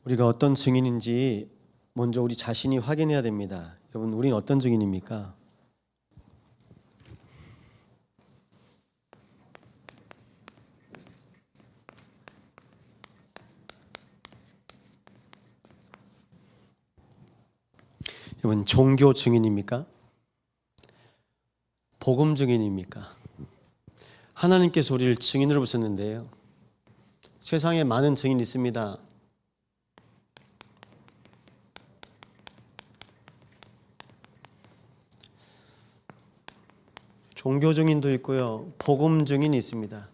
우리가 어떤 증인인지 먼저 우리 자신이 확인해야 됩니다. 여러분, 우리는 어떤 증인입니까? 여러분, 종교 증인입니까? 복음 증인입니까? 하나님께서 우리를 증인으로 부르셨는데요. 세상에 많은 증인이 있습니다. 종교 증인도 있고요. 복음 증인이 있습니다.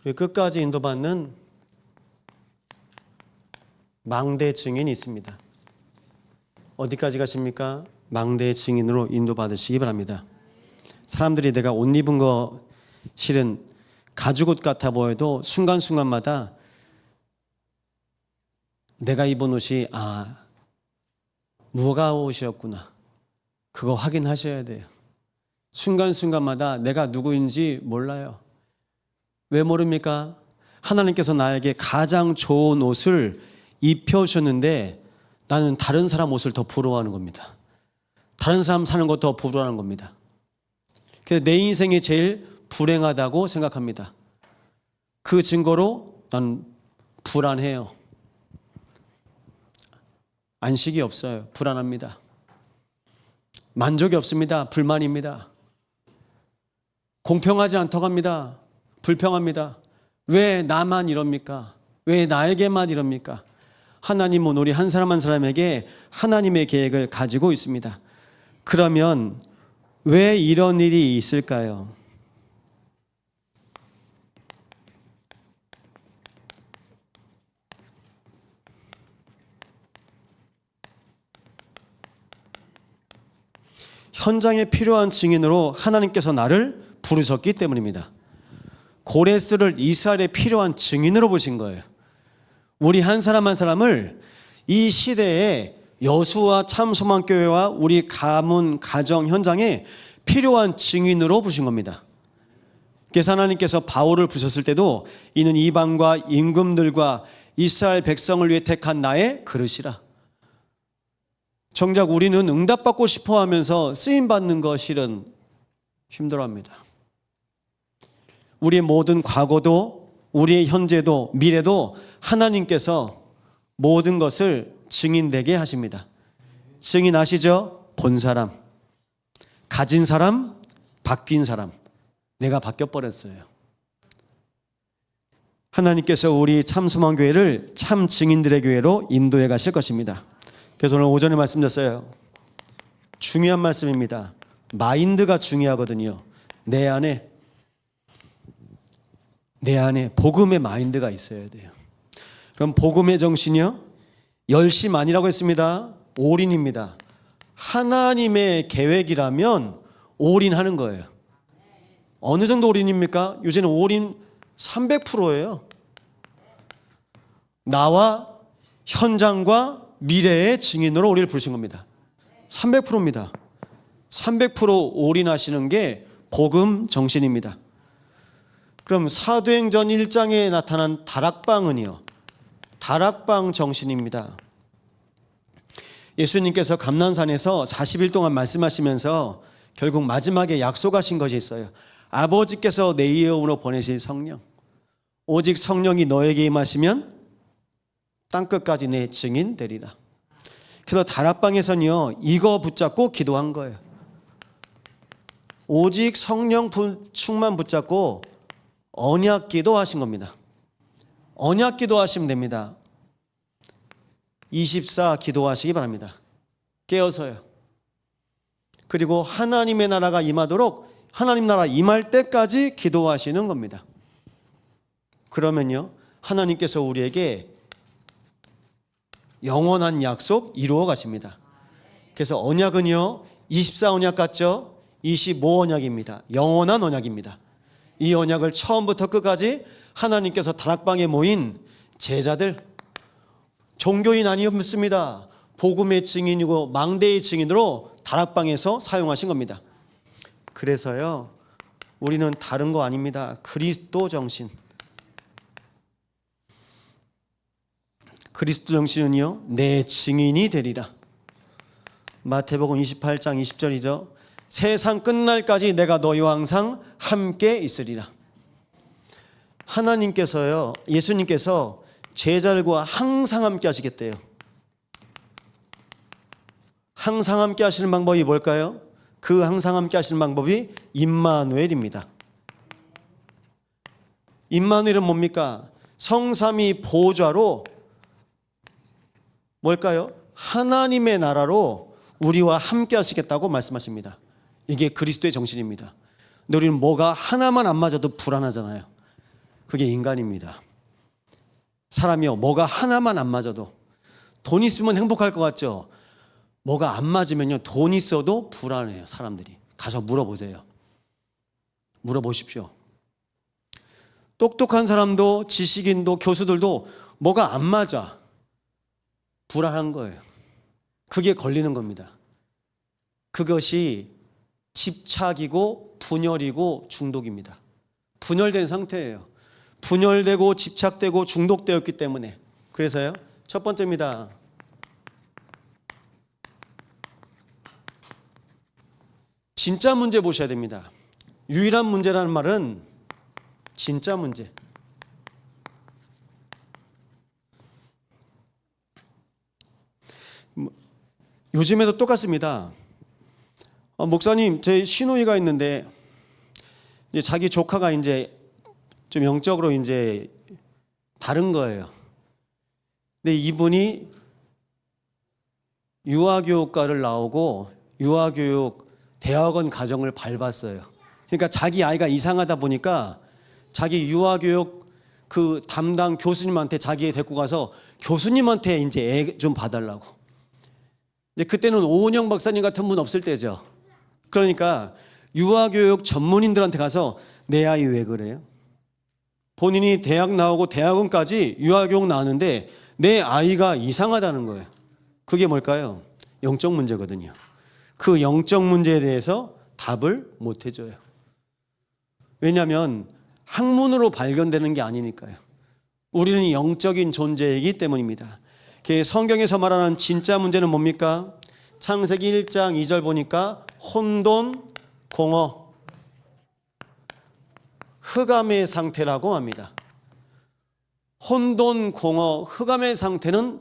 그리고 끝까지 인도받는 망대 증인이 있습니다. 어디까지 가십니까? 망대 증인으로 인도받으시기 바랍니다. 사람들이 내가 옷 입은 거 실은 가죽옷 같아 보여도 순간순간마다 내가 입은 옷이 누가 옷이었구나. 그거 확인하셔야 돼요. 순간순간마다 내가 누구인지 몰라요. 왜 모릅니까? 하나님께서 나에게 가장 좋은 옷을 입혀주셨는데 나는 다른 사람 옷을 더 부러워하는 겁니다. 다른 사람 사는 것 더 부러워하는 겁니다. 그래서 내 인생이 제일 불행하다고 생각합니다. 그 증거로 난 불안해요. 안식이 없어요. 불안합니다. 만족이 없습니다. 불만입니다. 공평하지 않다고 합니다. 불평합니다. 왜 나만 이럽니까? 왜 나에게만 이럽니까? 하나님은 우리 한 사람 한 사람에게 하나님의 계획을 가지고 있습니다. 그러면 왜 이런 일이 있을까요? 현장에 필요한 증인으로 하나님께서 나를 부르셨기 때문입니다. 고레스를 이스라엘에 필요한 증인으로 보신 거예요. 우리 한 사람 한 사람을 이 시대에 여수와 참소망교회와 우리 가문, 가정, 현장에 필요한 증인으로 부신 겁니다. 그래서 하나님께서 바울을 부르셨을 때도 이는 이방과 임금들과 이스라엘 백성을 위해 택한 나의 그릇이라. 정작 우리는 응답받고 싶어 하면서 쓰임받는 거 실은 힘들어합니다. 우리의 모든 과거도 우리의 현재도 미래도 하나님께서 모든 것을 증인되게 하십니다. 증인아시죠? 본 사람, 가진 사람, 바뀐 사람. 내가 바뀌어버렸어요. 하나님께서 우리 참소망교회를 참 증인들의 교회로 인도해 가실 것입니다. 그래서 오늘 오전에 말씀드렸어요. 중요한 말씀입니다. 마인드가 중요하거든요. 내 안에 복음의 마인드가 있어야 돼요. 그럼 복음의 정신이요? 열심 아니라고 했습니다. 올인입니다. 하나님의 계획이라면 올인하는 거예요. 어느 정도 올인입니까? 요새는 올인 300%예요. 나와 현장과 미래의 증인으로 우리를 부르신 겁니다. 300%입니다. 300% 올인하시는 게 복음 정신입니다. 그럼 사도행전 1장에 나타난 다락방은요? 다락방 정신입니다. 예수님께서 감난산에서 40일 동안 말씀하시면서 결국 마지막에 약속하신 것이 있어요. 아버지께서 내 이름으로 보내실 성령, 오직 성령이 너에게 임하시면 땅끝까지 내 증인 되리라. 그래서 다락방에서는요, 이거 붙잡고 기도한 거예요. 오직 성령 충만 붙잡고 언약 기도하신 겁니다. 언약 기도하시면 됩니다. 24 기도하시기 바랍니다. 깨어서요. 그리고 하나님의 나라가 임하도록 하나님 나라 임할 때까지 기도하시는 겁니다. 그러면요, 하나님께서 우리에게 영원한 약속 이루어 가십니다. 그래서 언약은요, 24 언약 같죠? 25 언약입니다. 영원한 언약입니다. 이 언약을 처음부터 끝까지 하나님께서 다락방에 모인 제자들, 종교인 아니었습니다. 복음의 증인이고 망대의 증인으로 다락방에서 사용하신 겁니다. 그래서요, 우리는 다른 거 아닙니다. 그리스도 정신. 그리스도 정신은요 내 증인이 되리라. 마태복음 28장 20절이죠. 세상 끝날까지 내가 너희와 항상 함께 있으리라. 하나님께서요, 예수님께서 제자들과 항상 함께 하시겠대요. 항상 함께 하시는 방법이 뭘까요? 그 항상 함께 하시는 방법이 임마누엘입니다. 임마누엘은 뭡니까? 성삼위 보좌로 뭘까요? 하나님의 나라로 우리와 함께 하시겠다고 말씀하십니다. 이게 그리스도의 정신입니다. 근데 우리는 뭐가 하나만 안 맞아도 불안하잖아요. 그게 인간입니다. 사람이요, 뭐가 하나만 안 맞아도, 돈 있으면 행복할 것 같죠? 뭐가 안 맞으면요, 돈 있어도 불안해요. 사람들이 가서 물어보세요. 물어보십시오. 똑똑한 사람도, 지식인도, 교수들도 뭐가 안 맞아 불안한 거예요. 그게 걸리는 겁니다. 그것이 집착이고 분열이고 중독입니다. 분열된 상태예요. 분열되고 집착되고 중독되었기 때문에. 그래서요, 첫 번째입니다. 진짜 문제 보셔야 됩니다. 유일한 문제라는 말은 진짜 문제. 요즘에도 똑같습니다. 목사님, 제 시누이가 있는데 이제 자기 조카가 이제 좀 영적으로 이제 다른 거예요. 근데 이분이 유아교육과를 나오고 유아교육 대학원 과정을 밟았어요. 그러니까 자기 아이가 이상하다 보니까 자기 유아교육 그 담당 교수님한테 자기 애 데리고 가서 교수님한테 이제 애 좀 봐달라고. 이제 그때는 오은영 박사님 같은 분 없을 때죠. 그러니까 유아교육 전문인들한테 가서 내 아이 왜 그래요? 본인이 대학 나오고 대학원까지 유아교육 나왔는데 내 아이가 이상하다는 거예요. 그게 뭘까요? 영적 문제거든요. 그 영적 문제에 대해서 답을 못 해줘요. 왜냐하면 학문으로 발견되는 게 아니니까요. 우리는 영적인 존재이기 때문입니다. 성경에서 말하는 진짜 문제는 뭡니까? 창세기 1장 2절 보니까 혼돈, 공허, 흑암의 상태라고 합니다. 혼돈, 공허, 흑암의 상태는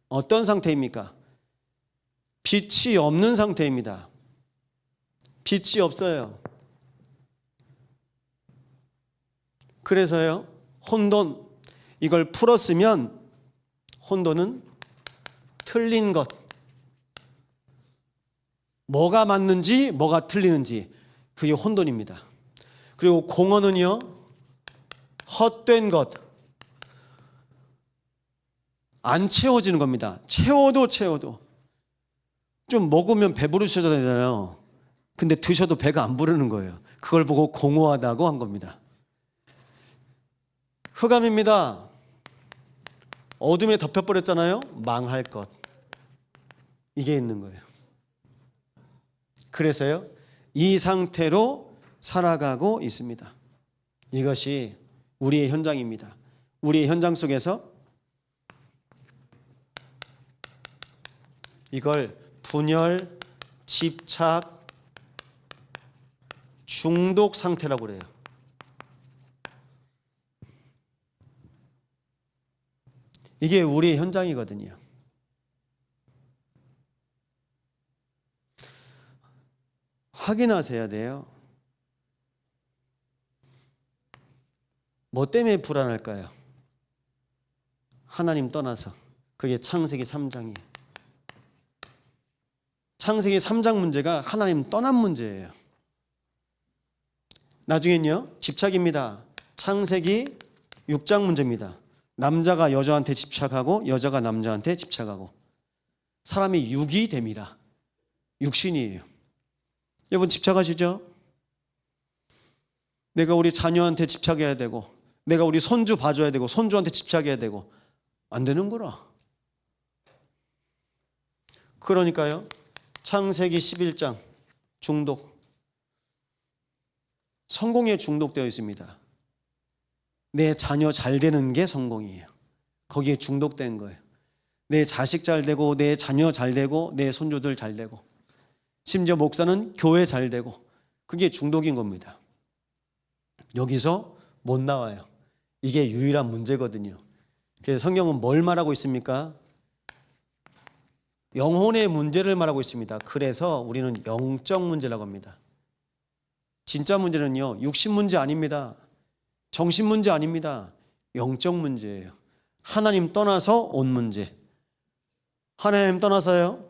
어떤 상태입니까? 빛이 없는 상태입니다. 빛이 없어요. 그래서요, 혼돈, 이걸 풀었으면 혼돈은 틀린 것, 뭐가 맞는지 뭐가 틀리는지, 그게 혼돈입니다. 그리고 공허는요, 헛된 것, 안 채워지는 겁니다. 채워도 좀 먹으면 배부르셔잖아요. 근데 드셔도 배가 안 부르는 거예요. 그걸 보고 공허하다고 한 겁니다. 흑암입니다. 어둠에 덮여버렸잖아요. 망할 것, 이게 있는 거예요. 그래서요, 이 상태로 살아가고 있습니다. 이것이 우리의 현장입니다. 우리의 현장 속에서 이걸 분열, 집착, 중독 상태라고 그래요. 이게 우리의 현장이거든요. 확인하셔야 돼요. 뭐 때문에 불안할까요? 하나님 떠나서. 그게 창세기 3장이에요. 창세기 3장 문제가 하나님 떠난 문제예요. 나중엔요, 집착입니다. 창세기 6장 문제입니다. 남자가 여자한테 집착하고 여자가 남자한테 집착하고 사람이 육이 됨이라. 육신이에요. 여러분 집착하시죠? 내가 우리 자녀한테 집착해야 되고, 내가 우리 손주 봐줘야 되고, 손주한테 집착해야 되고, 안 되는 거라. 그러니까요, 창세기 11장 중독, 성공에 중독되어 있습니다. 내 자녀 잘 되는 게 성공이에요. 거기에 중독된 거예요. 내 자식 잘 되고, 내 자녀 잘 되고, 내 손주들 잘 되고, 심지어 목사는 교회 잘 되고, 그게 중독인 겁니다. 여기서 못 나와요. 이게 유일한 문제거든요. 그래서 성경은 뭘 말하고 있습니까? 영혼의 문제를 말하고 있습니다. 그래서 우리는 영적 문제라고 합니다. 진짜 문제는요, 육신 문제 아닙니다. 정신 문제 아닙니다. 영적 문제예요. 하나님 떠나서 온 문제. 하나님 떠나서요,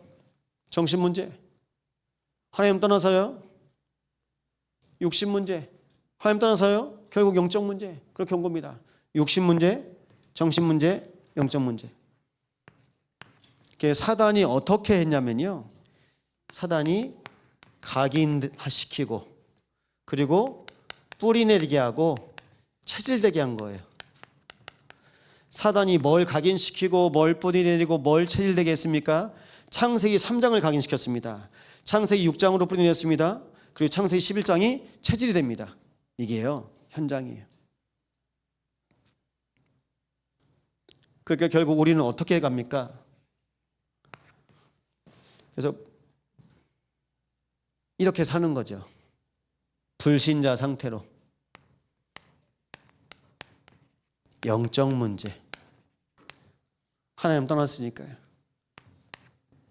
정신 문제. 하나님 떠나서요, 육신 문제. 하나님 떠나서요, 결국 영적 문제. 그렇게 온 겁니다. 육신 문제, 정신 문제, 영적 문제. 사단이 어떻게 했냐면요, 사단이 각인시키고, 그리고 뿌리내리게 하고 체질되게 한 거예요. 사단이 뭘 각인시키고 뭘 뿌리내리고 뭘 체질되게 했습니까? 창세기 3장을 각인시켰습니다. 창세기 6장으로 뿌리내렸습니다. 그리고 창세기 11장이 체질이 됩니다. 이게요, 현장이에요. 그러니까 결국 우리는 어떻게 갑니까? 그래서 이렇게 사는 거죠. 불신자 상태로. 영적 문제. 하나님 떠났으니까요.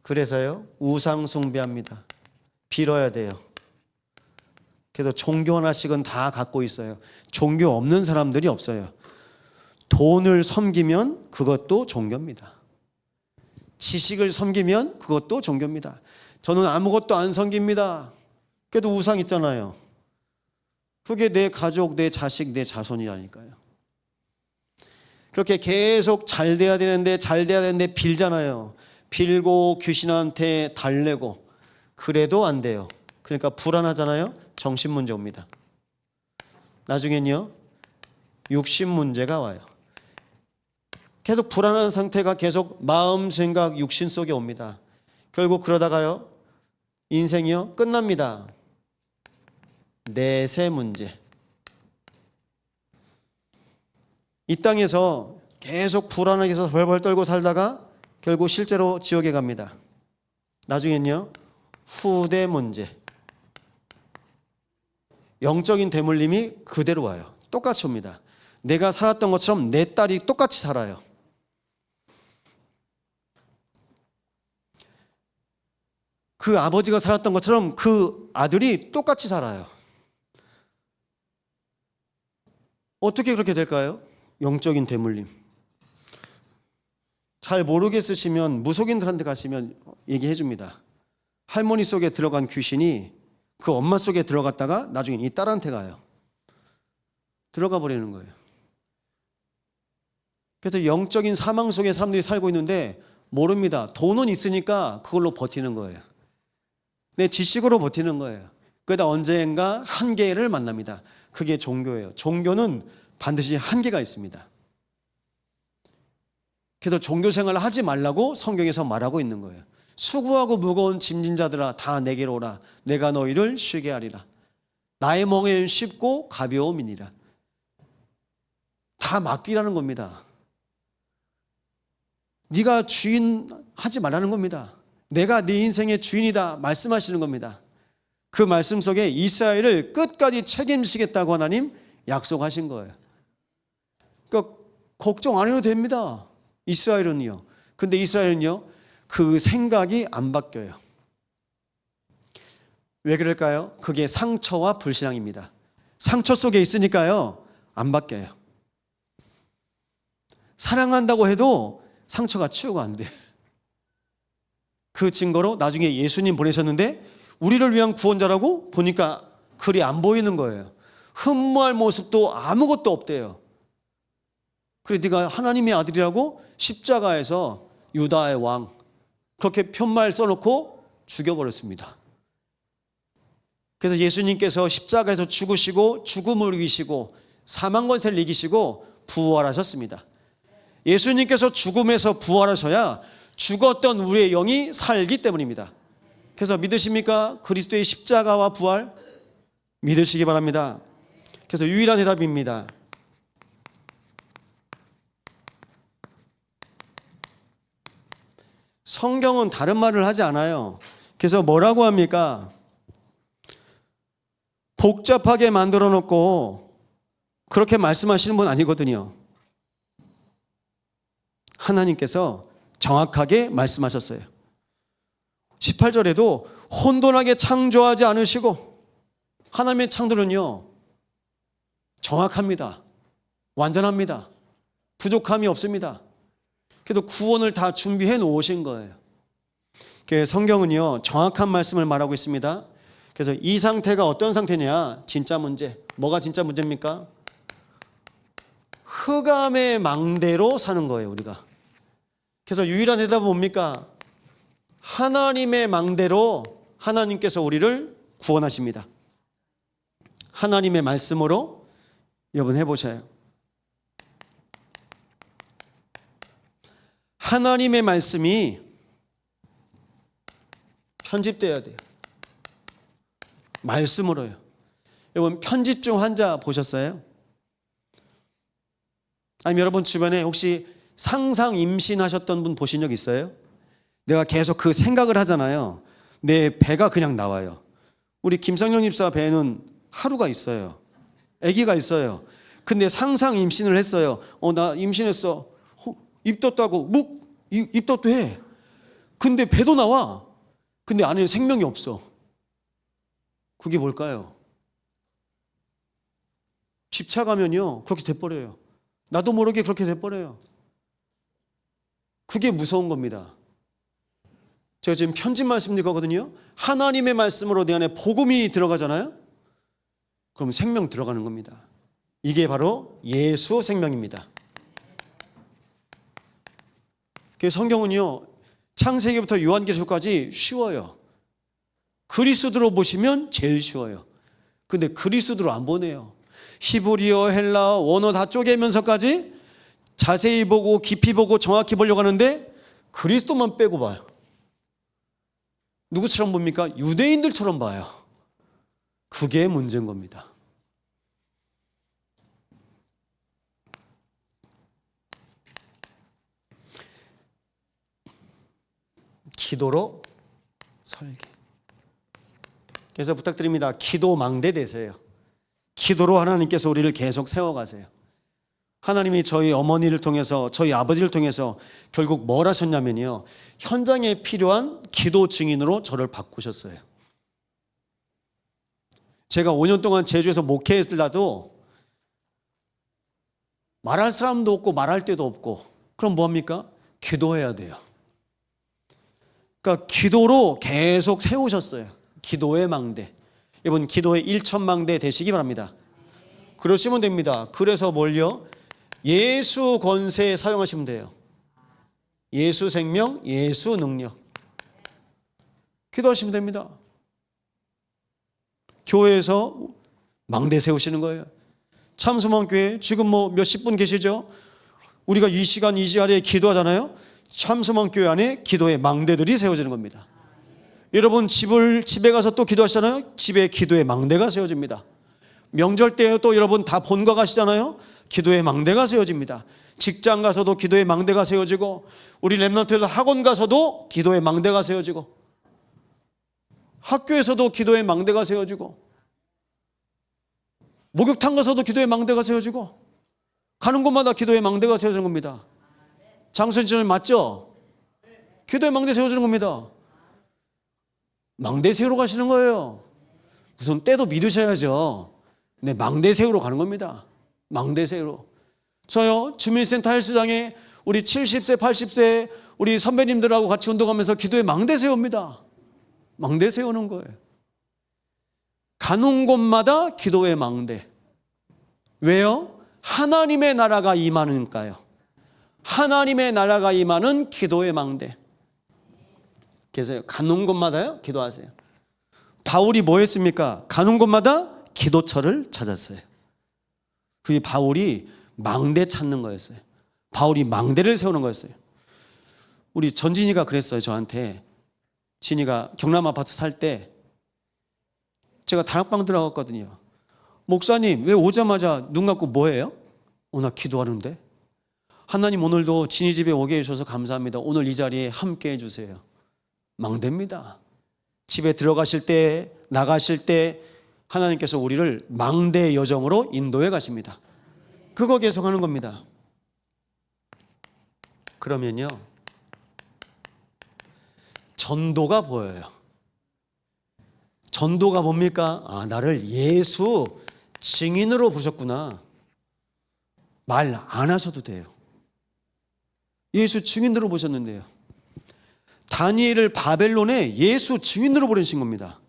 그래서요, 우상 숭배합니다. 빌어야 돼요. 그래서 종교 하나씩은 다 갖고 있어요. 종교 없는 사람들이 없어요. 돈을 섬기면 그것도 종교입니다. 지식을 섬기면 그것도 종교입니다. 저는 아무것도 안 섬깁니다. 그래도 우상 있잖아요. 그게 내 가족, 내 자식, 내 자손이라니까요. 그렇게 계속 잘 돼야 되는데 빌잖아요. 빌고 귀신한테 달래고 그래도 안 돼요. 그러니까 불안하잖아요. 정신 문제 옵니다. 나중엔요, 육신 문제가 와요. 계속 불안한 상태가 계속 마음, 생각, 육신 속에 옵니다. 결국 그러다가요, 인생이요, 끝납니다. 내세 문제. 이 땅에서 계속 불안하게 해서 벌벌 떨고 살다가 결국 실제로 지옥에 갑니다. 나중엔요, 후대 문제. 영적인 대물림이 그대로 와요. 똑같이 옵니다. 내가 살았던 것처럼 내 딸이 똑같이 살아요. 그 아버지가 살았던 것처럼 그 아들이 똑같이 살아요. 어떻게 그렇게 될까요? 영적인 대물림. 잘 모르겠으시면 무속인들한테 가시면 얘기해 줍니다. 할머니 속에 들어간 귀신이 그 엄마 속에 들어갔다가 나중에 이 딸한테 가요. 들어가 버리는 거예요. 그래서 영적인 사망 속에 사람들이 살고 있는데 모릅니다. 돈은 있으니까 그걸로 버티는 거예요. 내 지식으로 버티는 거예요. 그러다 언젠가 한계를 만납니다. 그게 종교예요. 종교는 반드시 한계가 있습니다. 그래서 종교 생활을 하지 말라고 성경에서 말하고 있는 거예요. 수고하고 무거운 짐진 자들아 다 내게로 오라. 내가 너희를 쉬게 하리라. 나의 멍에는 쉽고 가벼움이니라. 다 맡기라는 겁니다. 네가 주인 하지 말라는 겁니다. 내가 네 인생의 주인이다 말씀하시는 겁니다. 그 말씀 속에 이스라엘을 끝까지 책임지겠다고 하나님 약속하신 거예요. 그러니까 걱정 안 해도 됩니다. 이스라엘은요. 근데 이스라엘은요, 그 생각이 안 바뀌어요. 왜 그럴까요? 그게 상처와 불신앙입니다. 상처 속에 있으니까요, 안 바뀌어요. 사랑한다고 해도 상처가 치유가 안 돼요. 그 증거로 나중에 예수님 보내셨는데 우리를 위한 구원자라고 보니까 글이 안 보이는 거예요. 흠모할 모습도 아무것도 없대요. 그래 네가 하나님의 아들이라고 십자가에서 유다의 왕 그렇게 편말 써놓고 죽여버렸습니다. 그래서 예수님께서 십자가에서 죽으시고 죽음을 이기시고 사망 권세를 이기시고 부활하셨습니다. 예수님께서 죽음에서 부활하셔야 죽었던 우리의 영이 살기 때문입니다. 그래서 믿으십니까? 그리스도의 십자가와 부활 믿으시기 바랍니다. 그래서 유일한 대답입니다. 성경은 다른 말을 하지 않아요. 그래서 뭐라고 합니까? 복잡하게 만들어 놓고 그렇게 말씀하시는 분 아니거든요. 하나님께서 정확하게 말씀하셨어요. 18절에도 혼돈하게 창조하지 않으시고, 하나님의 창조는요 정확합니다. 완전합니다. 부족함이 없습니다. 그래도 구원을 다 준비해 놓으신 거예요. 성경은요 정확한 말씀을 말하고 있습니다. 그래서 이 상태가 어떤 상태냐? 진짜 문제. 뭐가 진짜 문제입니까? 흑암의 망대로 사는 거예요, 우리가. 그래서 유일한 대답은 뭡니까? 하나님의 망대로 하나님께서 우리를 구원하십니다. 하나님의 말씀으로 여러분 해보셔요. 하나님의 말씀이 편집돼야 돼요. 말씀으로요. 여러분 편집 중 환자 보셨어요? 아니면 여러분 주변에 혹시 상상 임신하셨던 분 보신 적 있어요? 내가 계속 그 생각을 하잖아요. 내 배가 그냥 나와요. 우리 김성령 집사 배에는 하루가 있어요. 아기가 있어요. 근데 상상 임신을 했어요. 나 임신했어. 입덧도 하고 입덧도 해. 근데 배도 나와. 근데 안에 생명이 없어. 그게 뭘까요? 집착하면요 그렇게 돼버려요. 나도 모르게 그렇게 돼버려요. 그게 무서운 겁니다. 제가 지금 편집 말씀 읽거든요. 하나님의 말씀으로 내 안에 복음이 들어가잖아요. 그럼 생명 들어가는 겁니다. 이게 바로 예수 생명입니다. 성경은요 창세기부터 요한계시록까지 쉬워요. 그리스도로 보시면 제일 쉬워요. 근데 그리스도로 안 보내요. 히브리어, 헬라어, 원어 다 쪼개면서까지 자세히 보고 깊이 보고 정확히 보려고 하는데 그리스도만 빼고 봐요. 누구처럼 봅니까? 유대인들처럼 봐요. 그게 문제인 겁니다. 기도로 설계. 그래서 부탁드립니다. 기도 망대 되세요. 기도로 하나님께서 우리를 계속 세워가세요. 하나님이 저희 어머니를 통해서 저희 아버지를 통해서 결국 뭘 하셨냐면요 현장에 필요한 기도 증인으로 저를 바꾸셨어요. 제가 5년 동안 제주에서 목회했을라도 말할 사람도 없고 말할 데도 없고 그럼 뭐합니까? 기도해야 돼요. 그러니까 기도로 계속 세우셨어요. 기도의 망대. 여러분 기도의 1천망대 되시기 바랍니다. 그러시면 됩니다. 그래서 뭘요? 예수 권세 사용하시면 돼요. 예수 생명, 예수 능력. 기도하시면 됩니다. 교회에서 망대 세우시는 거예요. 참소망교회 지금 몇십 분 계시죠? 우리가 이 시간 이 자리에 기도하잖아요. 참소망교회 안에 기도의 망대들이 세워지는 겁니다. 여러분 집에 가서 또 기도하시잖아요. 집에 기도의 망대가 세워집니다. 명절 때 또 여러분 다 본가 가시잖아요. 기도의 망대가 세워집니다. 직장 가서도 기도의 망대가 세워지고 우리 렘넌트들 학원 가서도 기도의 망대가 세워지고 학교에서도 기도의 망대가 세워지고 목욕탕 가서도 기도의 망대가 세워지고 가는 곳마다 기도의 망대가 세워지는 겁니다. 장선진은 맞죠? 기도의 망대 세워지는 겁니다. 망대 세우러 가시는 거예요. 무슨 때도 미루셔야죠. 네, 망대 세우러 가는 겁니다. 망대 세우러. 저요 주민센터 헬스장에 우리 70세 80세 우리 선배님들하고 같이 운동하면서 기도의 망대 세웁니다. 망대 세우는 거예요. 가는 곳마다 기도의 망대. 왜요? 하나님의 나라가 임하니까요. 하나님의 나라가 임하는 기도의 망대. 그래서 가는 곳마다요 기도하세요. 바울이 뭐 했습니까? 가는 곳마다 기도처를 찾았어요. 그게 바울이 망대 찾는 거였어요. 바울이 망대를 세우는 거였어요. 우리 전진이가 그랬어요. 저한테. 진이가 경남 아파트 살 때 제가 다락방 들어갔거든요. 목사님 왜 오자마자 눈 감고 뭐 해요? 나 기도하는데. 하나님 오늘도 진이 집에 오게 해주셔서 감사합니다. 오늘 이 자리에 함께 해주세요. 망대입니다. 집에 들어가실 때, 나가실 때 하나님께서 우리를 망대의 여정으로 인도해 가십니다. 그거 계속하는 겁니다. 그러면요, 전도가 보여요. 전도가 뭡니까? 아, 나를 예수 증인으로 부르셨구나. 말 안 하셔도 돼요. 예수 증인으로 보셨는데요. 다니엘을 바벨론에 예수 증인으로 보내신 겁니다.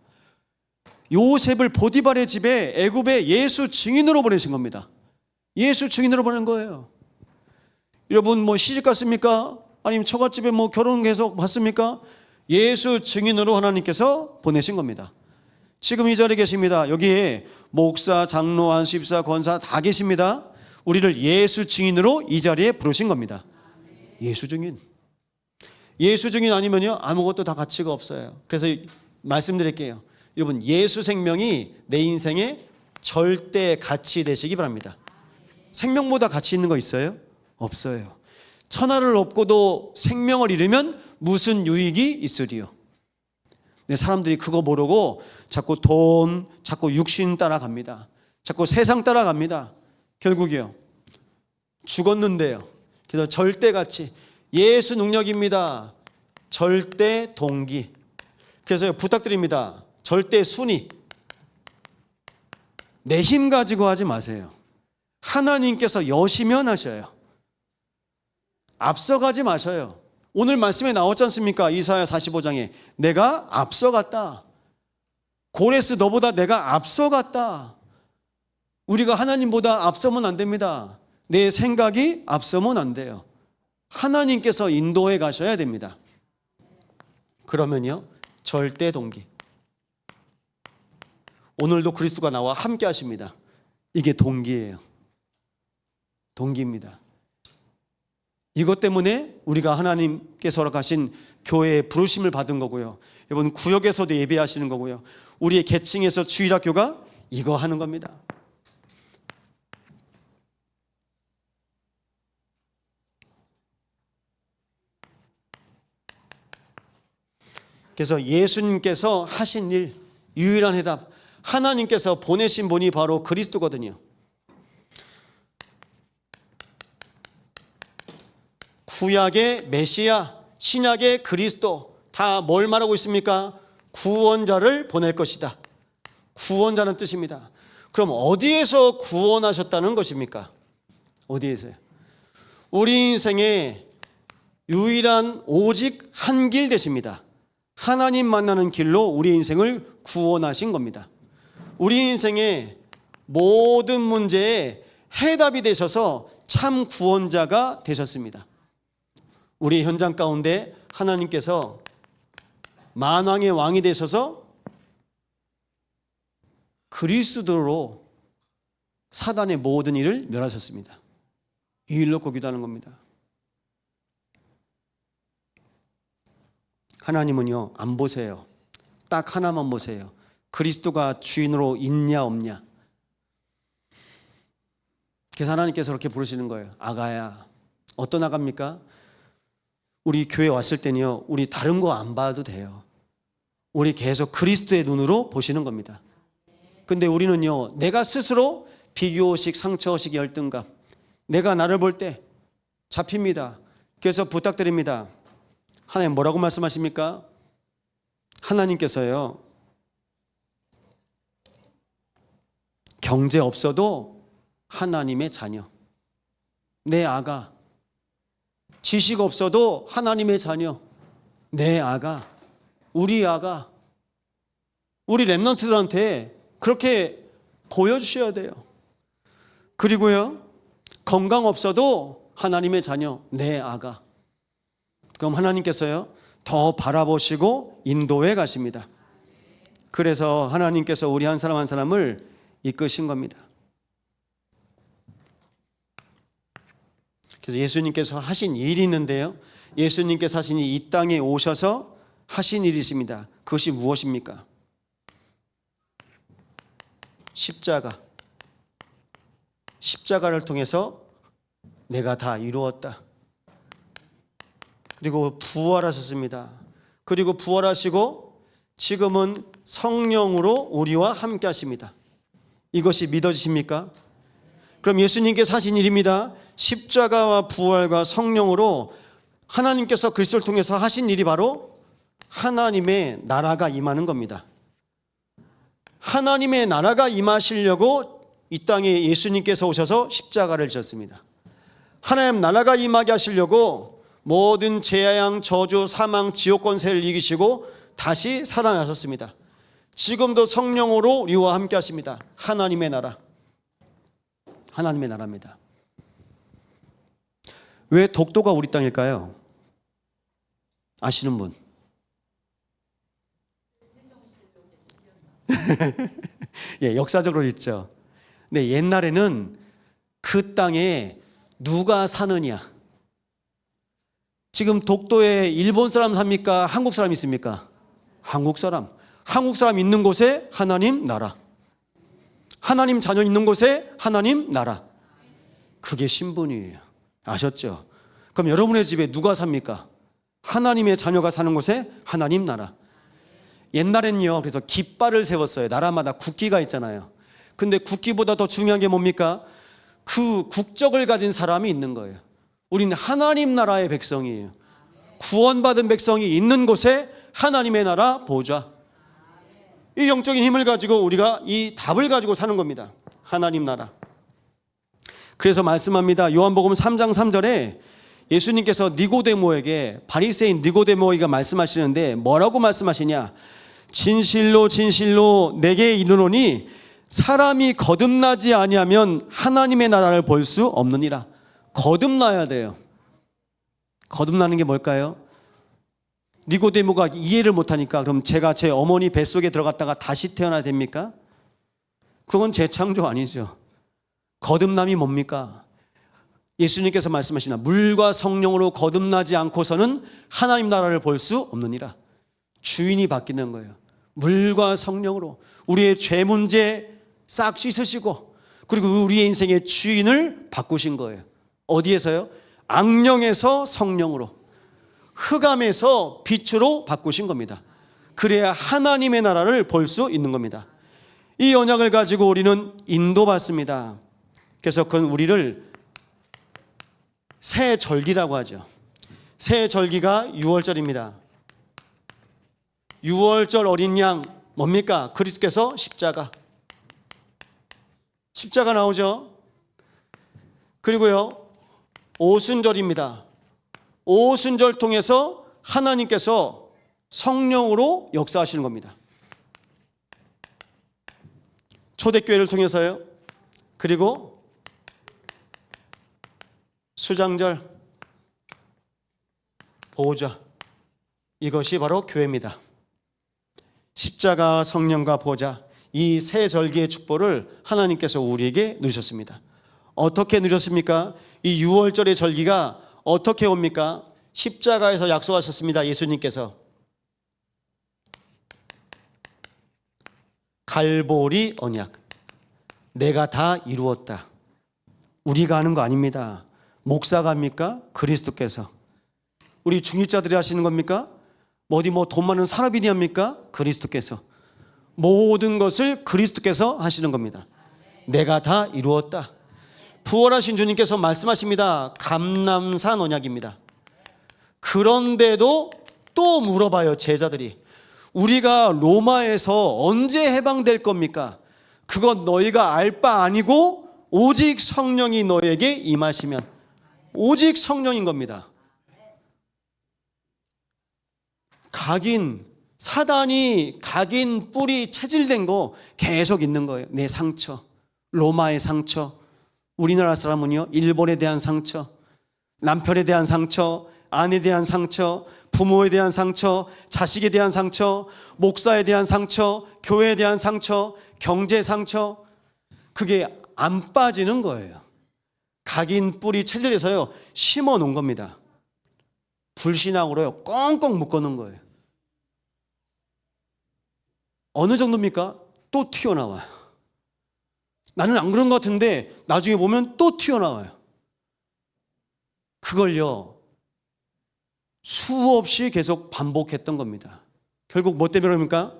요셉을 보디발의 집에 애굽에 예수 증인으로 보내신 겁니다. 예수 증인으로 보낸 거예요. 여러분 뭐 시집 갔습니까? 아니면 처갓집에 뭐 결혼 계속 봤습니까? 예수 증인으로 하나님께서 보내신 겁니다. 지금 이 자리에 계십니다. 여기에 목사, 장로, 안수집사, 권사 다 계십니다. 우리를 예수 증인으로 이 자리에 부르신 겁니다. 예수 증인. 예수 증인 아니면요 아무것도 다 가치가 없어요. 그래서 말씀드릴게요. 여러분 예수 생명이 내 인생의 절대 가치 되시기 바랍니다. 생명보다 가치 있는 거 있어요? 없어요. 천하를 얻고도 생명을 잃으면 무슨 유익이 있으리요? 네, 사람들이 그거 모르고 자꾸 돈, 자꾸 육신 따라갑니다. 자꾸 세상 따라갑니다. 결국이요 죽었는데요. 그래서 절대 가치, 예수 능력입니다. 절대 동기. 그래서 부탁드립니다. 절대 순위. 내 힘 가지고 하지 마세요. 하나님께서 여시면 하셔요. 앞서가지 마셔요. 오늘 말씀에 나왔지 않습니까? 이사야 45장에 내가 앞서갔다. 고레스 너보다 내가 앞서갔다. 우리가 하나님보다 앞서면 안 됩니다. 내 생각이 앞서면 안 돼요. 하나님께서 인도해 가셔야 됩니다. 그러면요 절대 동기. 오늘도 그리스도가 나와 함께 하십니다. 이게 동기예요. 동기입니다. 이것 때문에 우리가 하나님께서 허락하신 교회의 부르심을 받은 거고요. 여러분 구역에서도 예배하시는 거고요. 우리의 계층에서 주일학교가 이거 하는 겁니다. 그래서 예수님께서 하신 일, 유일한 해답, 하나님께서 보내신 분이 바로 그리스도거든요. 구약의 메시아, 신약의 그리스도 다 뭘 말하고 있습니까? 구원자를 보낼 것이다. 구원자는 뜻입니다. 그럼 어디에서 구원하셨다는 것입니까? 어디에서요? 우리 인생의 유일한 오직 한 길 되십니다. 하나님 만나는 길로 우리 인생을 구원하신 겁니다. 우리 인생의 모든 문제에 해답이 되셔서 참 구원자가 되셨습니다. 우리 현장 가운데 하나님께서 만왕의 왕이 되셔서 그리스도로 사단의 모든 일을 멸하셨습니다. 이 일로 기도하는 겁니다. 하나님은요 안 보세요. 딱 하나만 보세요. 그리스도가 주인으로 있냐 없냐. 그래서 하나님께서 그렇게 부르시는 거예요. 아가야. 어떤 아가입니까? 우리 교회 왔을 때는요 우리 다른 거 안 봐도 돼요. 우리 계속 그리스도의 눈으로 보시는 겁니다. 근데 우리는요 내가 스스로 비교식, 상처식, 열등감, 내가 나를 볼 때 잡힙니다. 그래서 부탁드립니다. 하나님 뭐라고 말씀하십니까? 하나님께서요 경제 없어도 하나님의 자녀, 내 아가, 지식 없어도 하나님의 자녀, 내 아가, 우리 아가, 우리 렘넌트들한테 그렇게 보여주셔야 돼요. 그리고요 건강 없어도 하나님의 자녀, 내 아가. 그럼 하나님께서요 더 바라보시고 인도해 가십니다. 그래서 하나님께서 우리 한 사람 한 사람을 이끄신 겁니다. 그래서 예수님께서 하신 일이 있는데요, 예수님께서 하신 이 땅에 오셔서 하신 일이 있습니다. 그것이 무엇입니까? 십자가를 통해서 내가 다 이루었다. 그리고 부활하셨습니다. 그리고 부활하시고 지금은 성령으로 우리와 함께 하십니다. 이것이 믿어지십니까? 그럼 예수님께서 하신 일입니다. 십자가와 부활과 성령으로 하나님께서 그리스도를 통해서 하신 일이 바로 하나님의 나라가 임하는 겁니다. 하나님의 나라가 임하시려고 이 땅에 예수님께서 오셔서 십자가를 졌습니다. 하나님 나라가 임하게 하시려고 모든 재앙, 저주, 사망, 지옥 권세를 이기시고 다시 살아나셨습니다. 지금도 성령으로 우리와 함께 하십니다. 하나님의 나라. 하나님의 나라입니다. 왜 독도가 우리 땅일까요? 아시는 분? 예, 역사적으로 있죠. 근데 옛날에는 그 땅에 누가 사느냐? 지금 독도에 일본 사람 삽니까? 한국 사람 있습니까? 한국 사람. 한국 사람 있는 곳에 하나님 나라. 하나님 자녀 있는 곳에 하나님 나라. 그게 신분이에요. 아셨죠? 그럼 여러분의 집에 누가 삽니까? 하나님의 자녀가 사는 곳에 하나님 나라. 옛날엔요, 그래서 깃발을 세웠어요. 나라마다 국기가 있잖아요. 근데 국기보다 더 중요한 게 뭡니까? 그 국적을 가진 사람이 있는 거예요. 우리는 하나님 나라의 백성이에요. 구원받은 백성이 있는 곳에 하나님의 나라 보좌. 이 영적인 힘을 가지고 우리가 이 답을 가지고 사는 겁니다. 하나님 나라. 그래서 말씀합니다. 요한복음 3장 3절에 예수님께서 니고데모에게, 바리새인 니고데모에게 말씀하시는데 뭐라고 말씀하시냐? 진실로 진실로 내게 이르노니 사람이 거듭나지 아니하면 하나님의 나라를 볼 수 없느니라. 거듭나야 돼요. 거듭나는 게 뭘까요? 니고데모가 이해를 못하니까 그럼 제가 제 어머니 뱃속에 들어갔다가 다시 태어나야 됩니까? 그건 재창조 아니죠. 거듭남이 뭡니까? 예수님께서 말씀하시나 물과 성령으로 거듭나지 않고서는 하나님 나라를 볼 수 없느니라. 주인이 바뀌는 거예요. 물과 성령으로 우리의 죄 문제 싹 씻으시고 그리고 우리의 인생의 주인을 바꾸신 거예요. 어디에서요? 악령에서 성령으로, 흑암에서 빛으로 바꾸신 겁니다. 그래야 하나님의 나라를 볼 수 있는 겁니다. 이 언약을 가지고 우리는 인도받습니다. 그래서 그건 우리를 새 절기라고 하죠. 새 절기가 6월절입니다. 6월절 어린 양 뭡니까? 그리스도께서 십자가 나오죠. 그리고요 오순절입니다. 오순절 통해서 하나님께서 성령으로 역사하시는 겁니다. 초대교회를 통해서요. 그리고 수장절, 보좌, 이것이 바로 교회입니다. 십자가, 성령과 보좌, 이 세 절기의 축복을 하나님께서 우리에게 누리셨습니다. 어떻게 누렸습니까? 이 6월절의 절기가 어떻게 옵니까? 십자가에서 약속하셨습니다. 예수님께서 갈보리 언약, 내가 다 이루었다. 우리가 하는 거 아닙니다. 목사가 합니까? 그리스도께서. 우리 중직자들이 하시는 겁니까? 어디 돈 많은 산업인이 합니까? 그리스도께서. 모든 것을 그리스도께서 하시는 겁니다. 내가 다 이루었다. 부활하신 주님께서 말씀하십니다. 감람산 언약입니다. 그런데도 또 물어봐요, 제자들이. 우리가 로마에서 언제 해방될 겁니까? 그건 너희가 알 바 아니고 오직 성령이 너에게 임하시면, 오직 성령인 겁니다. 사단이 각인 뿔이 체질된 거 계속 있는 거예요. 내 상처, 로마의 상처, 우리나라 사람은요 일본에 대한 상처, 남편에 대한 상처, 아내에 대한 상처, 부모에 대한 상처, 자식에 대한 상처, 목사에 대한 상처, 교회에 대한 상처, 경제 상처, 그게 안 빠지는 거예요. 각인 뿔이 체질돼서요 심어 놓은 겁니다. 불신앙으로요 꽁꽁 묶어 놓은 거예요. 어느 정도입니까? 또 튀어나와요. 나는 안 그런 것 같은데 나중에 보면 또 튀어나와요. 그걸요 수없이 계속 반복했던 겁니다. 결국 뭐 때문에 그럽니까?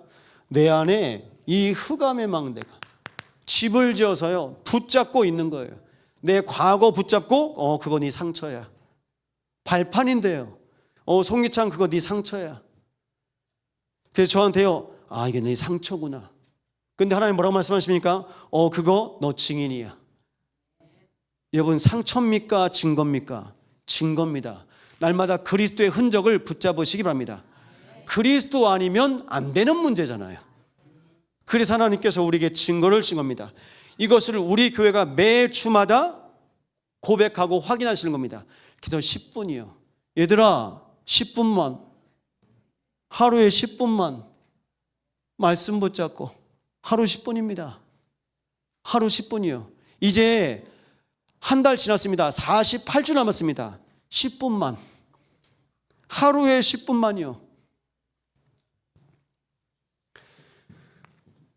내 안에 이 흑암의 망대가 집을 지어서요 붙잡고 있는 거예요. 내 과거 붙잡고 그거 네 상처야. 발판인데요. 송기창 그거 네 상처야. 그래서 저한테요 이게 네 상처구나. 근데 하나님 뭐라고 말씀하십니까? 그거 너 증인이야. 여러분 상처입니까? 증거입니까? 증거입니다. 날마다 그리스도의 흔적을 붙잡으시기 바랍니다. 그리스도 아니면 안 되는 문제잖아요. 그래서 하나님께서 우리에게 증거를 준 겁니다. 이것을 우리 교회가 매 주마다 고백하고 확인하시는 겁니다. 기도 10분이요. 얘들아 10분만, 하루에 10분만 말씀 붙잡고, 하루 10분입니다. 하루 10분이요. 이제 한 달 지났습니다. 48주 남았습니다. 10분만, 하루에 10분만이요.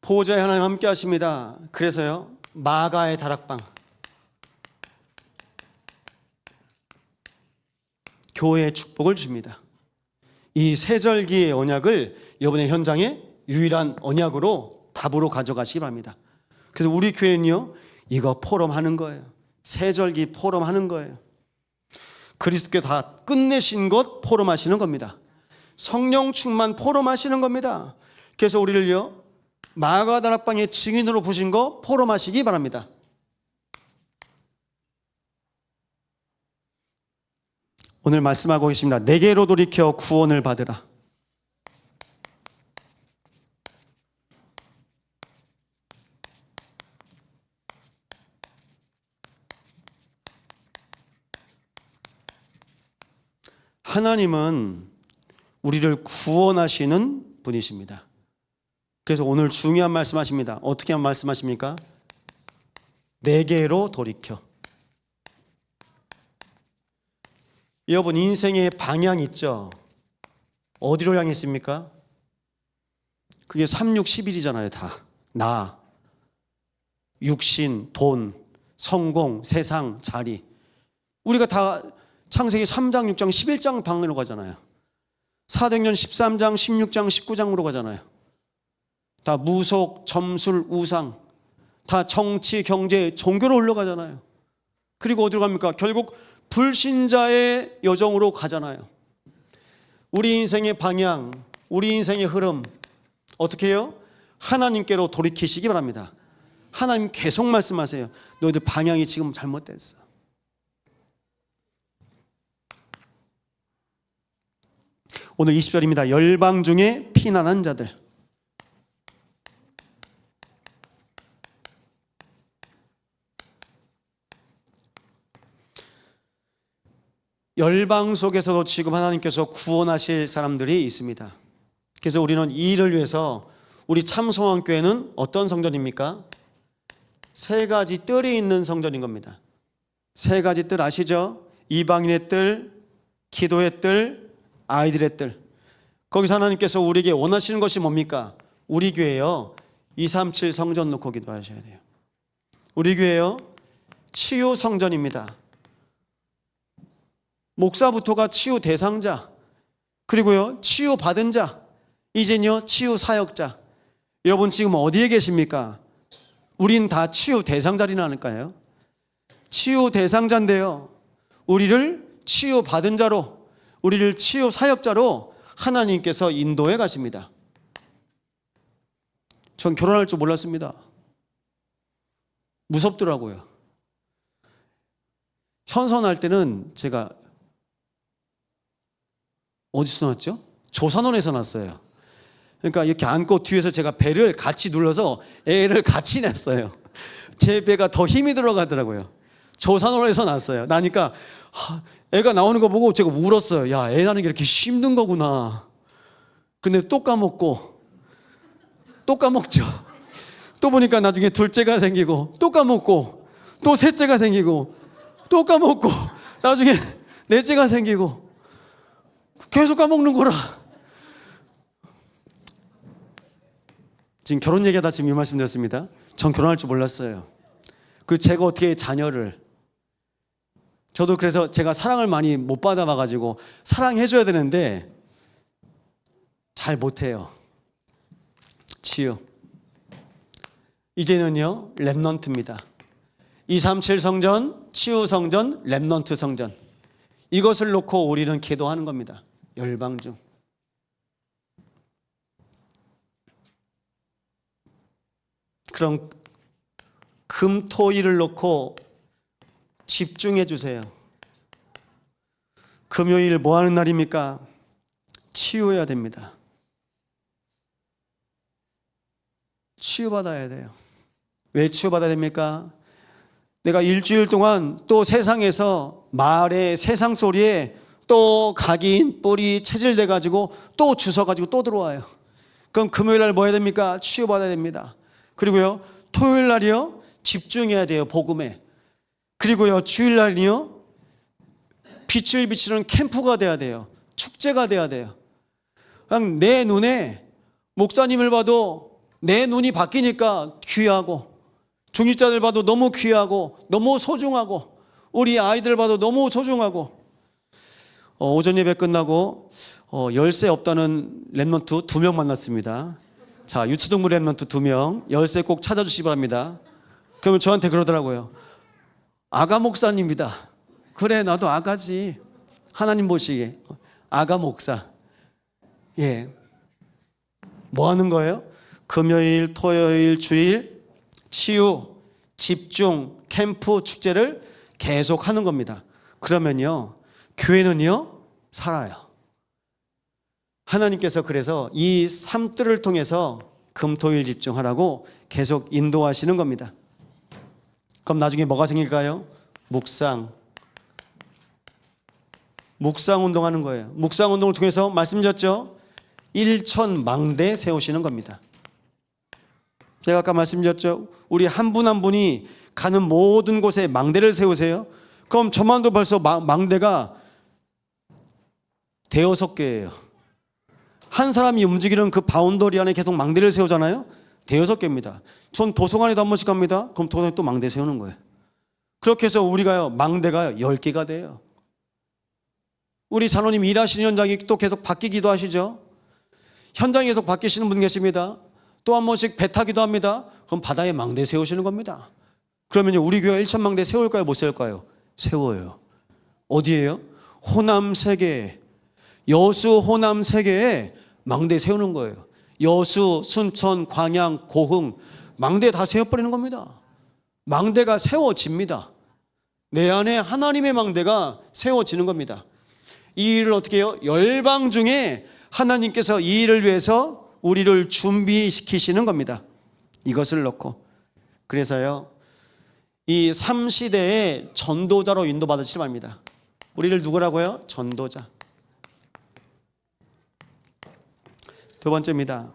보호자의 하나님 함께 하십니다. 그래서요 마가의 다락방, 교회의 축복을 줍니다. 이 세절기의 언약을 여러분의 현장에 유일한 언약으로 답으로 가져가시기 바랍니다. 그래서 우리 교회는요 이거 포럼하는 거예요. 세절기 포럼하는 거예요. 그리스도께 다 끝내신 것 포럼하시는 겁니다. 성령 충만 포럼하시는 겁니다. 그래서 우리를요 마가 다락방의 증인으로 보신 거 포럼하시기 바랍니다. 오늘 말씀하고 계십니다. 내게로 돌이켜 구원을 받으라. 하나님은 우리를 구원하시는 분이십니다. 그래서 오늘 중요한 말씀하십니다. 어떻게 말씀하십니까? 내게로 돌이켜. 여러분 인생의 방향 있죠? 어디로 향해 있습니까? 그게 3, 6, 11이잖아요. 다 나, 육신, 돈, 성공, 세상, 자리. 우리가 다 창세기 3장, 6장, 11장 방으로 가잖아요. 사도행전 13장, 16장, 19장으로 가잖아요. 다 무속, 점술, 우상, 다 정치, 경제, 종교로 올라가잖아요. 그리고 어디로 갑니까? 결국 불신자의 여정으로 가잖아요. 우리 인생의 방향, 우리 인생의 흐름 어떻게 해요? 하나님께로 돌이키시기 바랍니다. 하나님 계속 말씀하세요. 너희들 방향이 지금 잘못됐어. 오늘 20절입니다. 열방 중에 피난한 자들. 열방 속에서도 지금 하나님께서 구원하실 사람들이 있습니다. 그래서 우리는 이 일을 위해서 우리 참성환교회는 어떤 성전입니까? 세 가지 뜰이 있는 성전인 겁니다. 세 가지 뜰 아시죠? 이방인의 뜰, 기도의 뜰, 아이들의 뜰. 거기서 하나님께서 우리에게 원하시는 것이 뭡니까? 우리 교회요 237 성전 놓고 기도하셔야 돼요. 우리 교회요 치유 성전입니다. 목사부터가 치유 대상자, 그리고요 치유 받은 자, 이젠요 치유 사역자. 여러분 지금 어디에 계십니까? 우린 다 치유 대상자리라니까요. 치유 대상자인데요 우리를 치유 받은 자로, 우리를 치유 사역자로 하나님께서 인도해 가십니다. 전 결혼할 줄 몰랐습니다. 무섭더라고요. 현선할 때는 제가 어디서 났죠? 조산원에서 났어요. 그러니까 이렇게 안고 뒤에서 제가 배를 같이 눌러서 애를 같이 냈어요. 제 배가 더 힘이 들어가더라고요. 조산원에서 났어요. 나니까 애가 나오는 거 보고 제가 울었어요. 야, 애 낳는 게 이렇게 힘든 거구나. 근데 또 까먹고 또 까먹죠. 또 보니까 나중에 둘째가 생기고 또 까먹고 또 셋째가 생기고 또 까먹고 나중에 넷째가 생기고 계속 까먹는 거라. 지금 결혼 얘기하다 지금 이 말씀 드렸습니다. 전 결혼할 줄 몰랐어요. 그 제가 어떻게 자녀를, 저도 그래서 제가 사랑을 많이 못 받아봐가지고 사랑해줘야 되는데 잘 못해요. 치유. 이제는요, 렘넌트입니다. 237 성전, 치유 성전, 렘넌트 성전. 이것을 놓고 우리는 기도하는 겁니다. 열방 중. 그럼 금, 토, 일을 놓고 집중해 주세요. 금요일 뭐 하는 날입니까? 치유해야 됩니다. 치유받아야 돼요. 왜 치유받아야 됩니까? 내가 일주일 동안 또 세상에서 말에, 세상 소리에 또 각인, 뿔이 체질돼 가지고 또 주워 가지고 또 들어와요. 그럼 금요일 날 뭐 해야 됩니까? 치유받아야 됩니다. 그리고요, 토요일 날이요, 집중해야 돼요, 복음에. 그리고요, 주일 날이요, 빛을 비추는 캠프가 돼야 돼요. 축제가 돼야 돼요. 그냥 내 눈에 목사님을 봐도 내 눈이 바뀌니까 귀하고, 중직자들 봐도 너무 귀하고 너무 소중하고, 우리 아이들 봐도 너무 소중하고. 오전 예배 끝나고 열쇠 없다는 렘넌트 2명 만났습니다. 자, 유초등부 렘넌트 2명, 열쇠 꼭 찾아주시기 바랍니다. 그러면 저한테 그러더라고요. 아가 목사님이다. 그래, 나도 아가지. 하나님 보시기에 아가 목사. 예, 뭐 하는 거예요? 금요일, 토요일, 주일 치유, 집중, 캠프, 축제를 계속 하는 겁니다. 그러면요, 교회는요, 살아요. 하나님께서 그래서 이 3뜰을 통해서 금, 토, 일 집중하라고 계속 인도하시는 겁니다. 그럼 나중에 뭐가 생길까요? 묵상 운동하는 거예요. 묵상 운동을 통해서 말씀드렸죠? 1,000망대 세우시는 겁니다. 제가 아까 말씀드렸죠? 우리 한 분 한 분이 가는 모든 곳에 망대를 세우세요. 그럼 저만도 벌써 망대가 대여섯 개예요. 한 사람이 움직이는 그 바운더리 안에 계속 망대를 세우잖아요. 대여섯 개입니다. 전 도서관에도 한 번씩 갑니다. 그럼 도서관에 또 망대 세우는 거예요. 그렇게 해서 우리가요, 망대가 10개가 돼요. 우리 장로님 일하시는 현장이 또 계속 바뀌기도 하시죠. 현장이 계속 바뀌시는 분 계십니다. 또 한 번씩 배 타기도 합니다. 그럼 바다에 망대 세우시는 겁니다. 그러면 우리 교회 1,000망대 세울까요? 못 세울까요? 세워요. 어디에요? 호남 세계, 여수 호남 세계에 망대 세우는 거예요. 여수, 순천, 광양, 고흥 망대 다 세워버리는 겁니다. 망대가 세워집니다. 내 안에 하나님의 망대가 세워지는 겁니다. 이 일을 어떻게 해요? 열방 중에 하나님께서 이 일을 위해서 우리를 준비시키시는 겁니다. 이것을 놓고. 그래서요, 이 3시대의 전도자로 인도받으시기 바랍니다. 우리를 누구라고요? 전도자. 두 번째입니다.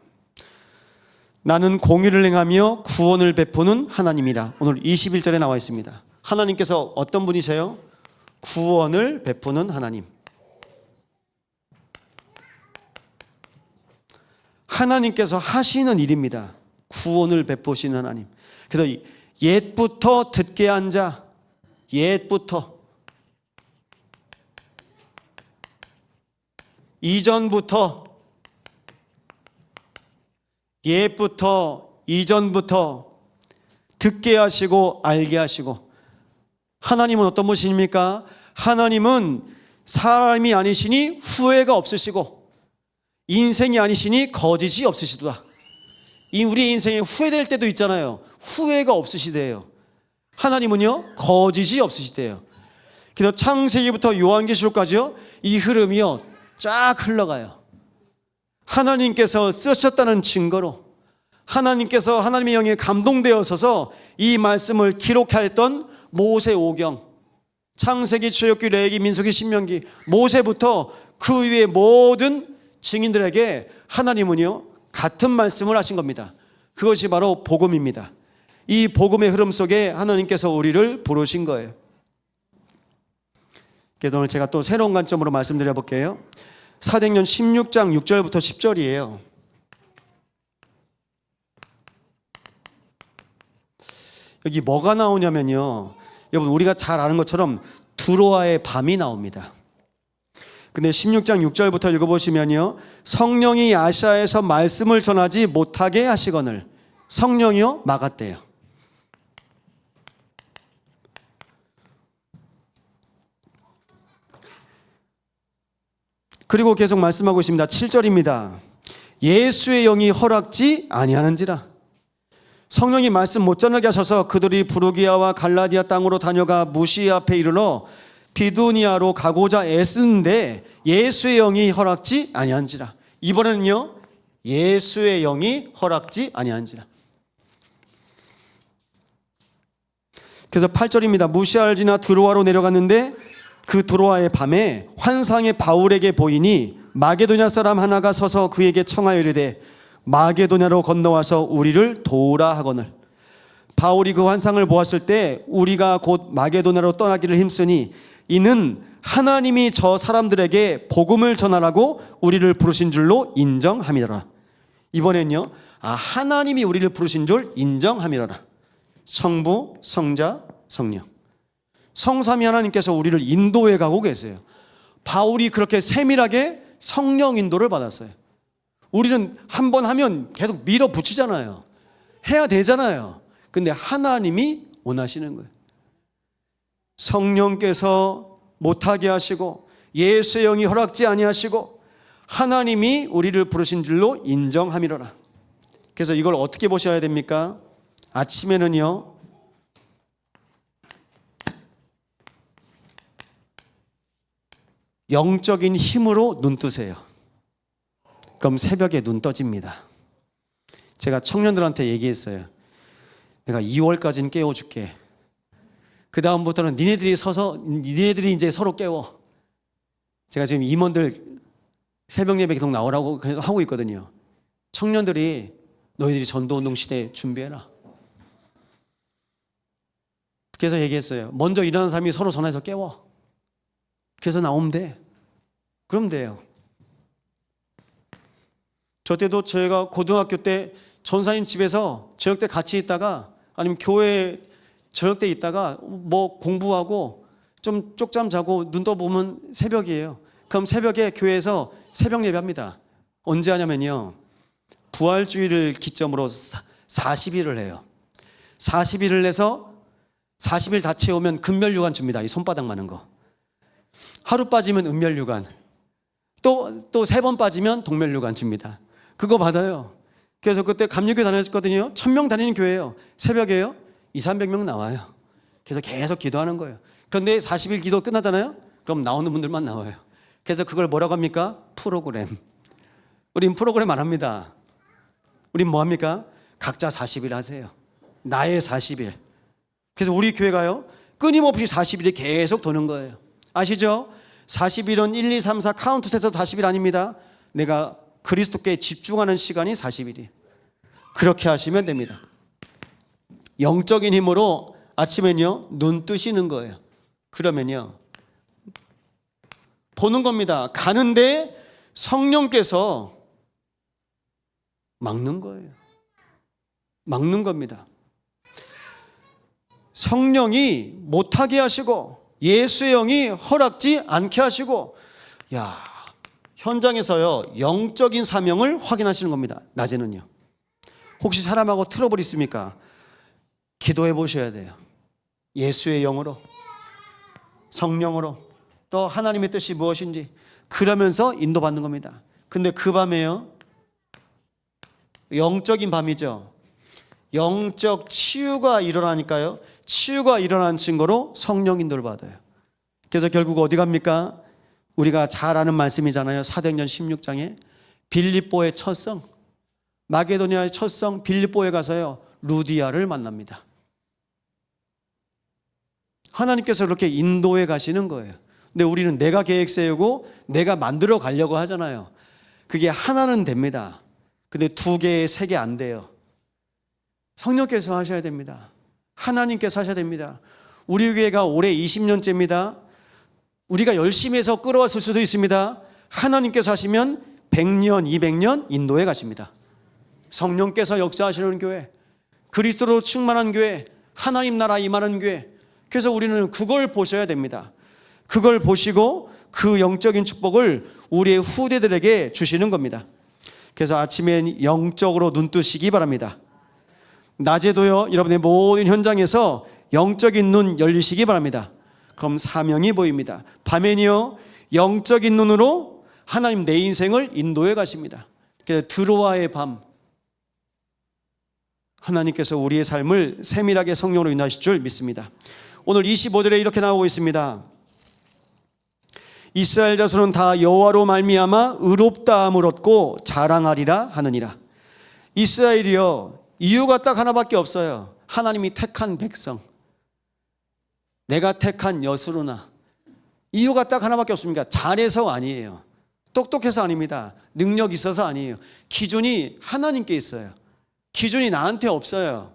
나는 공의를 행하며 구원을 베푸는 하나님이라. 오늘 21절에 나와 있습니다. 하나님께서 어떤 분이세요? 구원을 베푸는 하나님. 하나님께서 하시는 일입니다. 구원을 베푸시는 하나님. 그래서 옛부터 듣게 한 자, 옛부터, 이전부터, 옛부터, 이전부터 듣게 하시고 알게 하시고. 하나님은 어떤 분이십니까? 하나님은 사람이 아니시니 후회가 없으시고 인생이 아니시니 거짓이 없으시도다. 우리 인생에 후회될 때도 있잖아요. 후회가 없으시대요. 하나님은요, 거짓이 없으시대요. 그래서 창세기부터 요한계시록까지요, 이 흐름이요 쫙 흘러가요. 하나님께서 쓰셨다는 증거로, 하나님께서 하나님의 영에 감동되어서서 이 말씀을 기록하였던 모세오경, 창세기, 출애굽기, 레위기, 민수기, 신명기, 모세부터 그 위의 모든 증인들에게 하나님은요 같은 말씀을 하신 겁니다. 그것이 바로 복음입니다. 이 복음의 흐름 속에 하나님께서 우리를 부르신 거예요. 그래서 오늘 제가 또 새로운 관점으로 말씀드려 볼게요. 사도행전 16장 6절부터 10절이에요. 여기 뭐가 나오냐면요, 여러분 우리가 잘 아는 것처럼 두로아의 밤이 나옵니다. 근데 16장 6절부터 읽어보시면요, 성령이 아시아에서 말씀을 전하지 못하게 하시거늘 성령이요 막았대요. 그리고 계속 말씀하고 있습니다. 7절입니다. 예수의 영이 허락지 아니하는지라. 성령이 말씀 못 전하게 하셔서 그들이 부르기아와 갈라디아 땅으로 다녀가 무시아 앞에 이르러 비두니아로 가고자 애쓰는데 예수의 영이 허락지 아니한지라. 이번에는요, 예수의 영이 허락지 아니한지라. 그래서 8절입니다. 무시아를 지나 드로아로 내려갔는데 그 드로아의 밤에 환상의 바울에게 보이니 마게도냐 사람 하나가 서서 그에게 청하여 이르되 마게도냐로 건너와서 우리를 도우라 하거늘. 바울이 그 환상을 보았을 때 우리가 곧 마게도냐로 떠나기를 힘쓰니 이는 하나님이 저 사람들에게 복음을 전하라고 우리를 부르신 줄로 인정함이라. 이번엔요, 하나님이 우리를 부르신 줄 인정함이라. 성부, 성자, 성령, 성삼위 하나님께서 우리를 인도해 가고 계세요. 바울이 그렇게 세밀하게 성령 인도를 받았어요. 우리는 한 번 하면 계속 밀어붙이잖아요. 해야 되잖아요. 근데 하나님이 원하시는 거예요. 성령께서 못하게 하시고 예수의 영이 허락지 아니하시고 하나님이 우리를 부르신 줄로 인정함이로라. 그래서 이걸 어떻게 보셔야 됩니까? 아침에는요, 영적인 힘으로 눈 뜨세요. 그럼 새벽에 눈 떠집니다. 제가 청년들한테 얘기했어요. 내가 2월까지는 깨워줄게. 그 다음부터는 니네들이 이제 서로 깨워. 제가 지금 임원들 새벽 예배 계속 나오라고 하고 있거든요. 청년들이 너희들이 전도운동 시대에 준비해라. 그래서 얘기했어요. 먼저 일하는 사람이 서로 전화해서 깨워. 그래서 나오면 돼. 그럼 돼요. 저 때도 제가 고등학교 때 전사님 집에서 저녁 때 같이 있다가 아니면 교회 저녁 때 있다가 뭐 공부하고 좀 쪽잠 자고 눈 떠보면 새벽이에요. 그럼 새벽에 교회에서 새벽 예배합니다. 언제 하냐면요, 부활주의를 기점으로 40일을 해요. 40일을 해서 40일 다 채우면 금멸유관 줍니다. 이 손바닥 많은 거. 하루 빠지면 은멸유관, 또 3번 빠지면 동멸유관 줍니다. 그거 받아요. 그래서 그때 감리교회 다녔거든요. 1000명 다니는 교회예요. 새벽에요 200~300명 나와요. 그래서 계속 기도하는 거예요. 그런데 40일 기도 끝나잖아요. 그럼 나오는 분들만 나와요. 그래서 그걸 뭐라고 합니까? 프로그램. 우린 프로그램 안 합니다. 우린 뭐 합니까? 각자 40일 하세요. 나의 40일. 그래서 우리 교회가요, 끊임없이 40일이 계속 도는 거예요. 아시죠? 40일은 1, 2, 3, 4 카운트해서 40일 아닙니다. 내가 그리스도께 집중하는 시간이 40일이에요. 그렇게 하시면 됩니다. 영적인 힘으로 아침엔요, 눈 뜨시는 거예요. 그러면요, 보는 겁니다. 가는데 성령께서 막는 거예요. 막는 겁니다. 성령이 못하게 하시고 예수의 영이 허락지 않게 하시고, 현장에서요, 영적인 사명을 확인하시는 겁니다. 낮에는요. 혹시 사람하고 트러블 있습니까? 기도해 보셔야 돼요. 예수의 영으로, 성령으로, 또 하나님의 뜻이 무엇인지, 그러면서 인도받는 겁니다. 근데 그 밤에요, 영적인 밤이죠. 영적 치유가 일어나니까요, 치유가 일어난 증거로 성령 인도를 받아요. 그래서 결국 어디 갑니까? 우리가 잘 아는 말씀이잖아요. 사도행전 16장에 빌립보의 첫 성, 마게도니아의 첫 성 빌립보에 가서요, 루디아를 만납니다. 하나님께서 그렇게 인도해 가시는 거예요. 근데 우리는 내가 계획 세우고 내가 만들어 가려고 하잖아요. 그게 하나는 됩니다. 근데 2개, 3개 안 돼요. 성령께서 하셔야 됩니다. 하나님께서 하셔야 됩니다. 우리 교회가 올해 20년째입니다. 우리가 열심히 해서 끌어왔을 수도 있습니다. 하나님께서 하시면 100년, 200년 인도해 가십니다. 성령께서 역사하시는 교회, 그리스도로 충만한 교회, 하나님 나라 임하는 교회. 그래서 우리는 그걸 보셔야 됩니다. 그걸 보시고 그 영적인 축복을 우리의 후대들에게 주시는 겁니다. 그래서 아침엔 영적으로 눈 뜨시기 바랍니다. 낮에도요, 여러분의 모든 현장에서 영적인 눈 열리시기 바랍니다. 그럼 사명이 보입니다. 밤에는요, 영적인 눈으로 하나님 내 인생을 인도해 가십니다. 그래서 드로아의 밤, 하나님께서 우리의 삶을 세밀하게 성령으로 인하실 줄 믿습니다. 오늘 25절에 이렇게 나오고 있습니다. 이스라엘 자손은 다 여호와로 말미암아 의롭다함을 얻고 자랑하리라 하느니라. 이스라엘이요, 이유가 딱 하나밖에 없어요. 하나님이 택한 백성, 내가 택한 여수로나. 이유가 딱 하나밖에 없습니다. 잘해서 아니에요. 똑똑해서 아닙니다. 능력 있어서 아니에요. 기준이 하나님께 있어요. 기준이 나한테 없어요.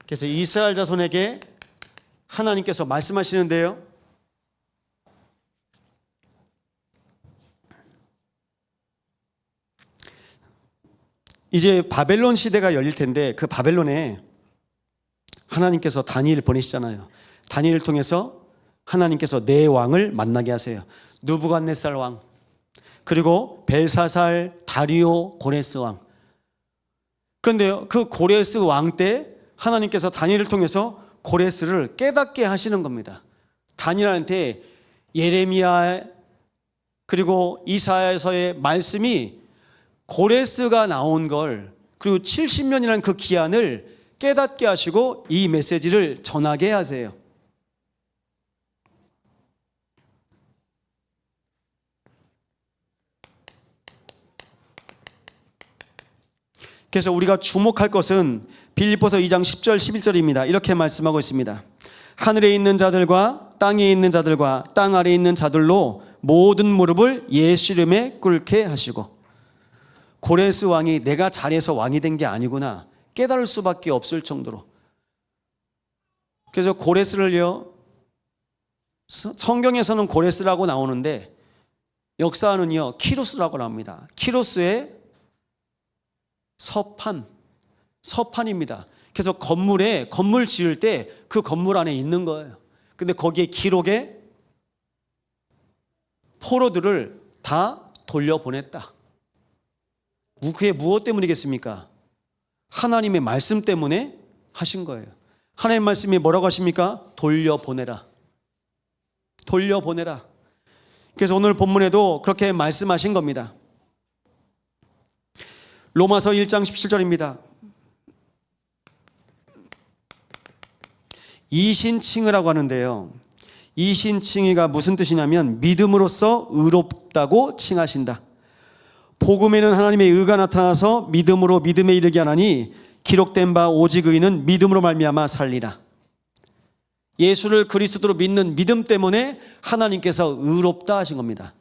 그래서 이스라엘 자손에게 하나님께서 말씀하시는데요, 이제 바벨론 시대가 열릴 텐데 그 바벨론에 하나님께서 다니엘을 보내시잖아요. 다니엘을 통해서 하나님께서 내 왕을 만나게 하세요. 느부갓네살 왕, 그리고 벨사살, 다리오, 고레스 왕. 그런데요, 그 고레스 왕 때 하나님께서 다니엘을 통해서 고레스를 깨닫게 하시는 겁니다. 다니엘한테 예레미야 그리고 이사야서의 말씀이 고레스가 나온 걸, 그리고 70년이라는 그 기한을 깨닫게 하시고 이 메시지를 전하게 하세요. 그래서 우리가 주목할 것은 빌립보서 2장 10절 11절입니다. 이렇게 말씀하고 있습니다. 하늘에 있는 자들과 땅에 있는 자들과 땅 아래에 있는 자들로 모든 무릎을 예수 이름에 꿇게 하시고. 고레스 왕이 내가 잘해서 왕이 된 게 아니구나 깨달을 수밖에 없을 정도로. 그래서 고레스를요, 성경에서는 고레스라고 나오는데 역사는요 키루스라고 나옵니다. 키루스의 서판입니다. 그래서 건물 지을 때 그 건물 안에 있는 거예요. 근데 거기에 기록에 포로들을 다 돌려보냈다. 그게 무엇 때문이겠습니까? 하나님의 말씀 때문에 하신 거예요. 하나님의 말씀이 뭐라고 하십니까? 돌려보내라. 돌려보내라. 그래서 오늘 본문에도 그렇게 말씀하신 겁니다. 로마서 1장 17절입니다. 이신칭의라고 하는데요, 이신칭의가 무슨 뜻이냐면 믿음으로써 의롭다고 칭하신다. 복음에는 하나님의 의가 나타나서 믿음으로 믿음에 이르게 하나니 기록된 바 오직 의인은 믿음으로 말미암아 살리라. 예수를 그리스도로 믿는 믿음 때문에 하나님께서 의롭다 하신 겁니다.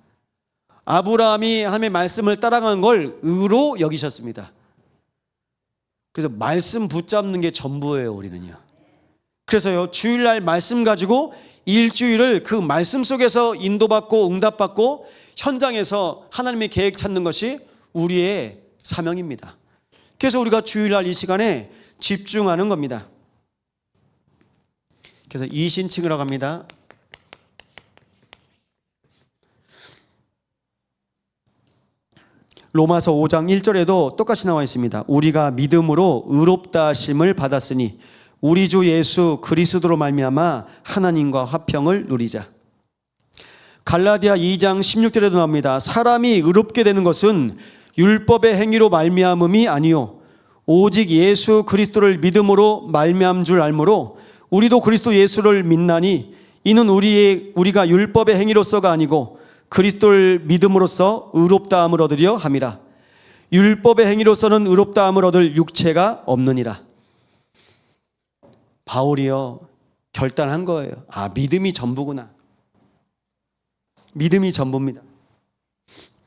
아브라함이 하나님의 말씀을 따라간 걸 의로 여기셨습니다. 그래서 말씀 붙잡는 게 전부예요, 우리는요. 그래서요, 주일날 말씀 가지고 일주일을 그 말씀 속에서 인도받고 응답받고 현장에서 하나님의 계획 찾는 것이 우리의 사명입니다. 그래서 우리가 주일날 이 시간에 집중하는 겁니다. 그래서 이신칭이라고 합니다. 로마서 5장 1절에도 똑같이 나와 있습니다. 우리가 믿음으로 의롭다 하심을 받았으니 우리 주 예수 그리스도로 말미암아 하나님과 화평을 누리자. 갈라디아 2장 16절에도 나옵니다. 사람이 의롭게 되는 것은 율법의 행위로 말미암음이 아니요 오직 예수 그리스도를 믿음으로 말미암은 줄 알므로 우리도 그리스도 예수를 믿나니 이는 우리가 율법의 행위로서가 아니고 그리스도를 믿음으로써 의롭다함을 얻으려 함이라. 율법의 행위로서는 의롭다함을 얻을 육체가 없느니라. 바울이요 결단한 거예요. 아, 믿음이 전부구나. 믿음이 전부입니다.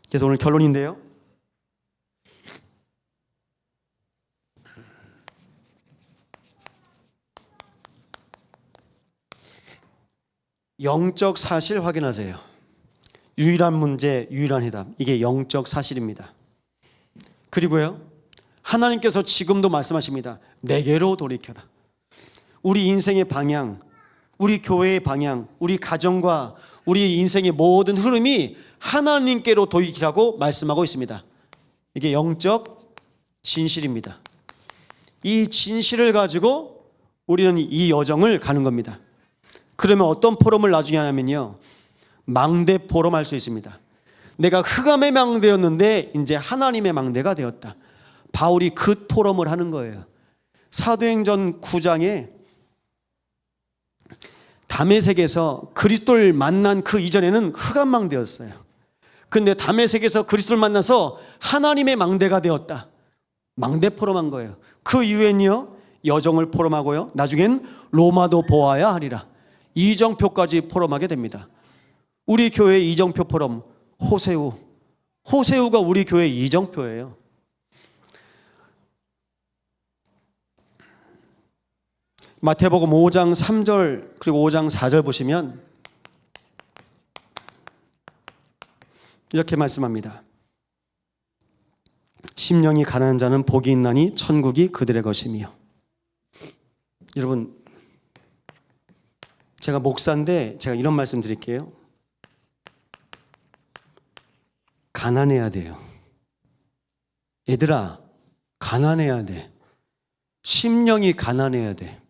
그래서 오늘 결론인데요, 영적 사실 확인하세요. 유일한 문제, 유일한 해답. 이게 영적 사실입니다. 그리고요, 하나님께서 지금도 말씀하십니다. 내게로 돌이켜라. 우리 인생의 방향, 우리 교회의 방향, 우리 가정과 우리 인생의 모든 흐름이 하나님께로 돌이키라고 말씀하고 있습니다. 이게 영적 진실입니다. 이 진실을 가지고 우리는 이 여정을 가는 겁니다. 그러면 어떤 포럼을 나중에 하냐면요, 망대 포럼 할 수 있습니다. 내가 흑암의 망대였는데 이제 하나님의 망대가 되었다. 바울이 그 포럼을 하는 거예요. 사도행전 9장에 다메섹에서 그리스도를 만난 그 이전에는 흑암 망대였어요. 근데 다메섹에서 그리스도를 만나서 하나님의 망대가 되었다. 망대 포럼한 거예요. 그 이후엔요, 여정을 포럼하고요, 나중엔 로마도 보아야 하리라. 이정표까지 포럼하게 됩니다. 우리 교회 이정표 포럼, 호세우가 우리 교회 이정표예요. 마태복음 5장 3절 그리고 5장 4절 보시면 이렇게 말씀합니다. 심령이 가난한 자는 복이 있나니 천국이 그들의 것이며. 여러분, 제가 목사인데 제가 이런 말씀 드릴게요. 가난해야 돼요. 얘들아, 가난해야 돼. 심령이 가난해야 돼.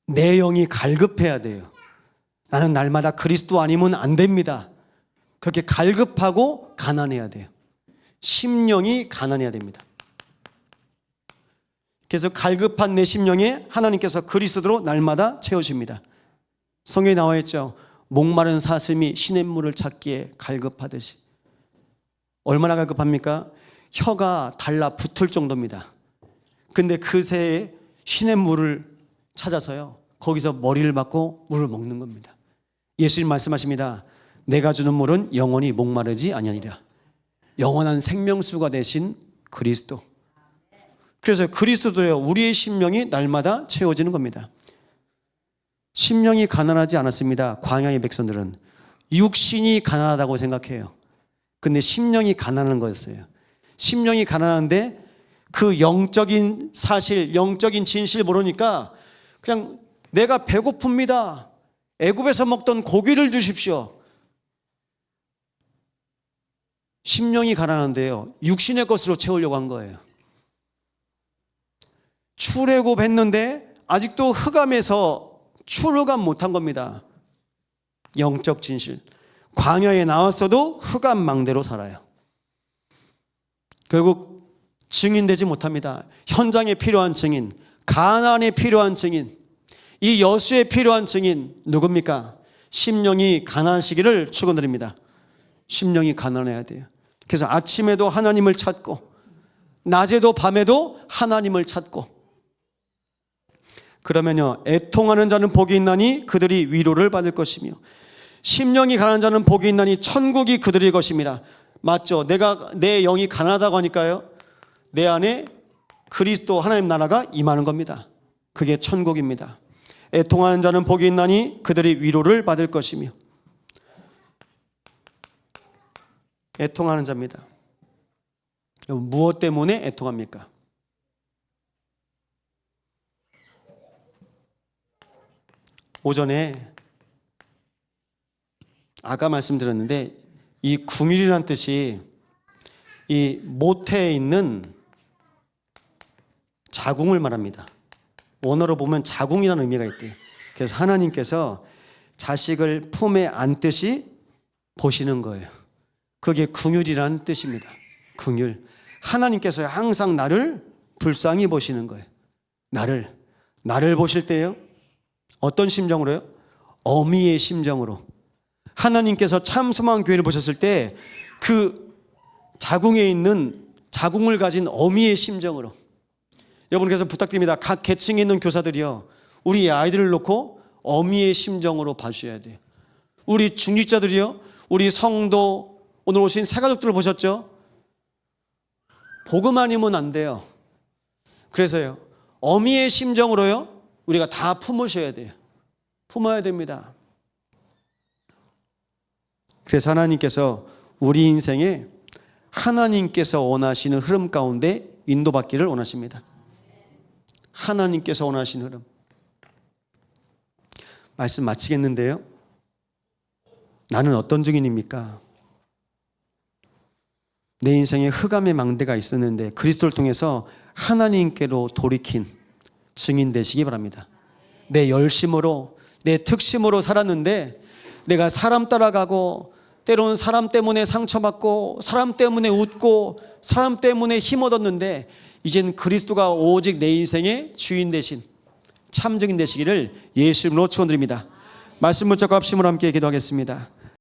내 영이 갈급해야 돼요. 나는 날마다 그리스도 아니면 안 됩니다. 그렇게 갈급하고 가난해야 돼요. 심령이 가난해야 됩니다. 그래서 갈급한 내 심령에 하나님께서 그리스도로 날마다 채우십니다. 성경에 나와 있죠. 목마른 사슴이 시냇물을 찾기에 갈급하듯이. 얼마나 갈급합니까? 혀가 달라붙을 정도입니다. 근데 그새에 시냇물을 찾아서요, 거기서 머리를 맞고 물을 먹는 겁니다. 예수님 말씀하십니다. 내가 주는 물은 영원히 목마르지 아니하니라. 영원한 생명수가 되신 그리스도. 그래서 그리스도요, 우리의 심령이 날마다 채워지는 겁니다. 심령이 가난하지 않았습니다. 광야의 백성들은 육신이 가난하다고 생각해요. 근데 심령이 가난한 거였어요. 심령이 가난한데 그 영적인 사실, 영적인 진실 모르니까 그냥 내가 배고픕니다. 애굽에서 먹던 고기를 주십시오. 심령이 가난한데요, 육신의 것으로 채우려고 한 거예요. 출애굽했는데 아직도 흑암에서 출애굽 못한 겁니다. 영적 진실. 광야에 나왔어도 흑암 망대로 살아요. 결국 증인되지 못합니다. 현장에 필요한 증인, 가나안에 필요한 증인, 이 여수에 필요한 증인 누굽니까? 심령이 가난하시기를 축원드립니다. 심령이 가난해야 돼요. 그래서 아침에도 하나님을 찾고 낮에도 밤에도 하나님을 찾고, 그러면요, 애통하는 자는 복이 있나니 그들이 위로를 받을 것이며 심령이 가난한 자는 복이 있나니 천국이 그들의 것입니다. 맞죠? 내 영이 가난하다고 하니까요, 내 안에 그리스도 하나님 나라가 임하는 겁니다. 그게 천국입니다. 애통하는 자는 복이 있나니 그들이 위로를 받을 것이며. 애통하는 자입니다. 무엇 때문에 애통합니까? 오전에 아까 말씀드렸는데 이 궁일이라는 뜻이 이 모태에 있는 자궁을 말합니다. 원어로 보면 자궁이라는 의미가 있대요. 그래서 하나님께서 자식을 품에 안듯이 보시는 거예요. 그게 긍휼이라는 뜻입니다. 긍휼. 하나님께서 항상 나를 불쌍히 보시는 거예요. 나를 보실 때요, 어떤 심정으로요? 어미의 심정으로. 하나님께서 참소망 교회를 보셨을 때 그 자궁에 있는 자궁을 가진 어미의 심정으로. 여러분, 그래서 부탁드립니다. 각 계층에 있는 교사들이요, 우리 아이들을 놓고 어미의 심정으로 봐주셔야 돼요. 우리 중직자들이요, 우리 성도, 오늘 오신 새가족들을 보셨죠? 복음 아니면 안 돼요. 그래서요, 어미의 심정으로요, 우리가 다 품으셔야 돼요. 품어야 됩니다. 그래서 하나님께서 우리 인생에 하나님께서 원하시는 흐름 가운데 인도받기를 원하십니다. 하나님께서 원하시는 흐름. 말씀 마치겠는데요. 나는 어떤 증인입니까? 내 인생에 흑암의 망대가 있었는데 그리스도를 통해서 하나님께로 돌이킨 증인 되시기 바랍니다. 내 열심으로, 내 특심으로 살았는데 내가 사람 따라가고 때로는 사람 때문에 상처받고 사람 때문에 웃고 사람 때문에 힘 얻었는데 이젠 그리스도가 오직 내 인생의 주인 되신 참 증인 되시기를 예수 이름으로 축원드립니다. 말씀 붙잡고 합심으로 함께 기도하겠습니다.